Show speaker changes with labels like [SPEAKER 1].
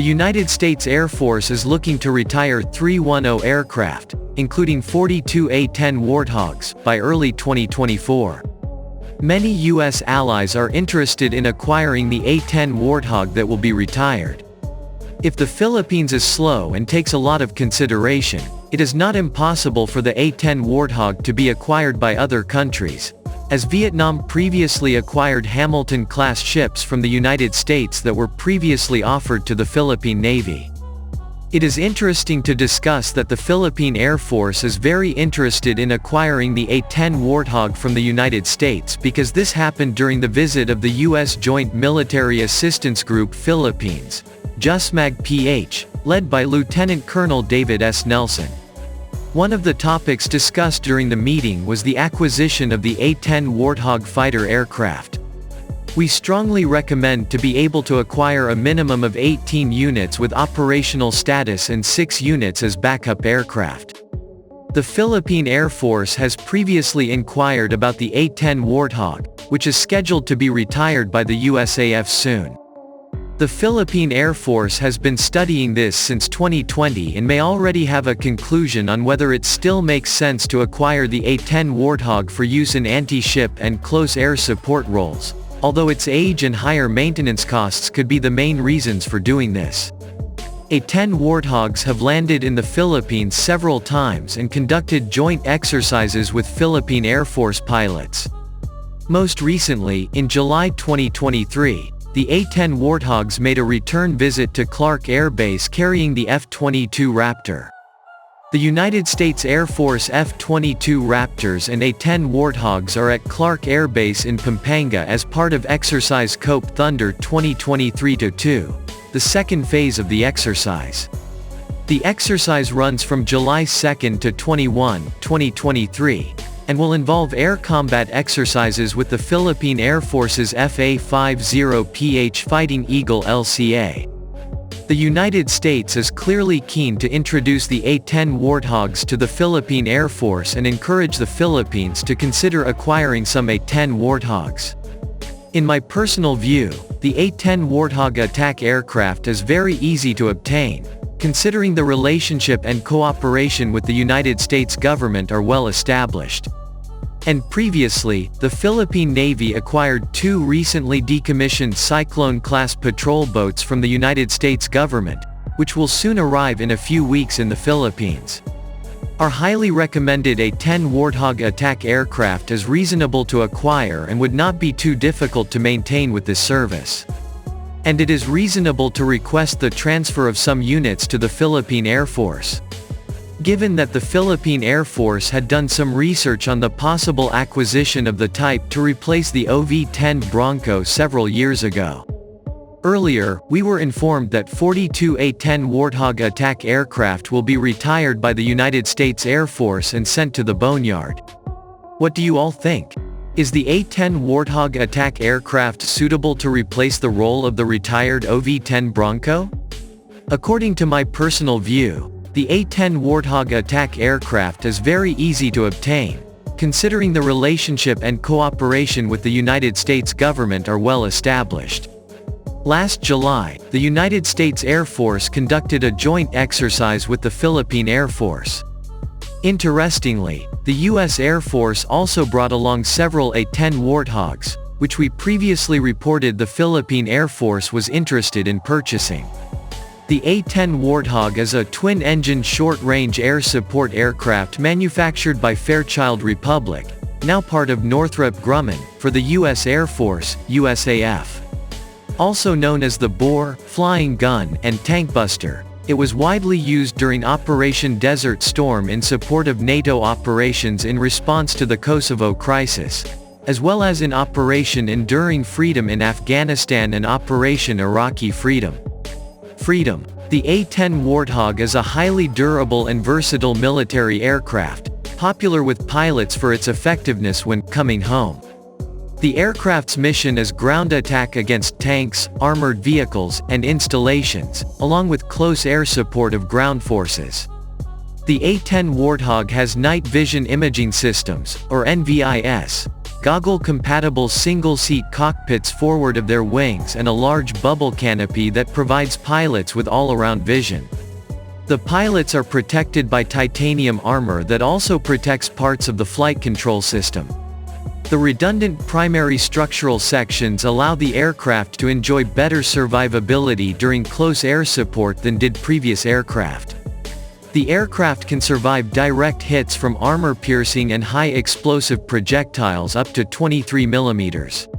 [SPEAKER 1] The United States Air Force is looking to retire 310 aircraft, including 42 A-10 Warthogs, by early 2024. Many U.S. allies are interested in acquiring the A-10 Warthog that will be retired. If the Philippines is slow and takes a lot of consideration, it is not impossible for the A-10 Warthog to be acquired by other countries, as Vietnam previously acquired Hamilton-class ships from the United States that were previously offered to the Philippine Navy. It is interesting to discuss that the Philippine Air Force is very interested in acquiring the A-10 Warthog from the United States because this happened during the visit of the U.S. Joint Military Assistance Group Philippines, JUSMAG-PH, led by Lieutenant Colonel David S. Nelson. One of the topics discussed during the meeting was the acquisition of the A-10 Warthog fighter aircraft. We strongly recommend to be able to acquire a minimum of 18 units with operational status and 6 units as backup aircraft. The Philippine Air Force has previously inquired about the A-10 Warthog, which is scheduled to be retired by the USAF soon. The Philippine Air Force has been studying this since 2020 and may already have a conclusion on whether it still makes sense to acquire the A-10 Warthog for use in anti-ship and close air support roles, although its age and higher maintenance costs could be the main reasons for doing this. A-10 Warthogs have landed in the Philippines several times and conducted joint exercises with Philippine Air Force pilots. Most recently, in July 2023, the A-10 Warthogs made a return visit to Clark Air Base carrying the F-22 Raptor. The United States Air Force F-22 Raptors and A-10 Warthogs are at Clark Air Base in Pampanga as part of Exercise Cope Thunder 2023-2, the second phase of the exercise. The exercise runs from July 2 to 21, 2023, and will involve air combat exercises with the Philippine Air Force's FA-50PH Fighting Eagle LCA. The United States is clearly keen to introduce the A-10 Warthogs to the Philippine Air Force and encourage the Philippines to consider acquiring some A-10 Warthogs. In my personal view, the A-10 Warthog attack aircraft is very easy to obtain, considering the relationship and cooperation with the United States government are well established. And previously, the Philippine Navy acquired 2 recently decommissioned Cyclone-class patrol boats from the United States government, which will soon arrive in a few weeks in the Philippines. Our highly recommended A-10 Warthog attack aircraft is reasonable to acquire and would not be too difficult to maintain with this service. And it is reasonable to request the transfer of some units to the Philippine Air Force. Given that the Philippine Air Force had done some research on the possible acquisition of the type to replace the OV-10 Bronco several years ago. Earlier, we were informed that 42 A-10 Warthog attack aircraft will be retired by the United States Air Force and sent to the boneyard. What do you all think? Is the A-10 Warthog attack aircraft suitable to replace the role of the retired OV-10 Bronco? According to my personal view, the A-10 Warthog attack aircraft is very easy to obtain, considering the relationship and cooperation with the United States government are well established. Last July, the United States Air Force conducted a joint exercise with the Philippine Air Force. Interestingly, the U.S. Air Force also brought along several A-10 Warthogs, which we previously reported the Philippine Air Force was interested in purchasing. The A-10 Warthog is a twin-engine short-range air support aircraft manufactured by Fairchild Republic, now part of Northrop Grumman, for the U.S. Air Force, USAF. Also known as the Boar, Flying Gun, and Tankbuster, it was widely used during Operation Desert Storm in support of NATO operations in response to the Kosovo crisis, as well as in Operation Enduring Freedom in Afghanistan and Operation Iraqi Freedom. The A-10 Warthog is a highly durable and versatile military aircraft, popular with pilots for its effectiveness when coming home. The aircraft's mission is ground attack against tanks, armored vehicles, and installations, along with close air support of ground forces. The A-10 Warthog has night vision imaging systems, or NVIS, goggle-compatible single-seat cockpits forward of their wings and a large bubble canopy that provides pilots with all-around vision. The pilots are protected by titanium armor that also protects parts of the flight control system. The redundant primary structural sections allow the aircraft to enjoy better survivability during close air support than did previous aircraft. The aircraft can survive direct hits from armor-piercing and high-explosive projectiles up to 23 mm.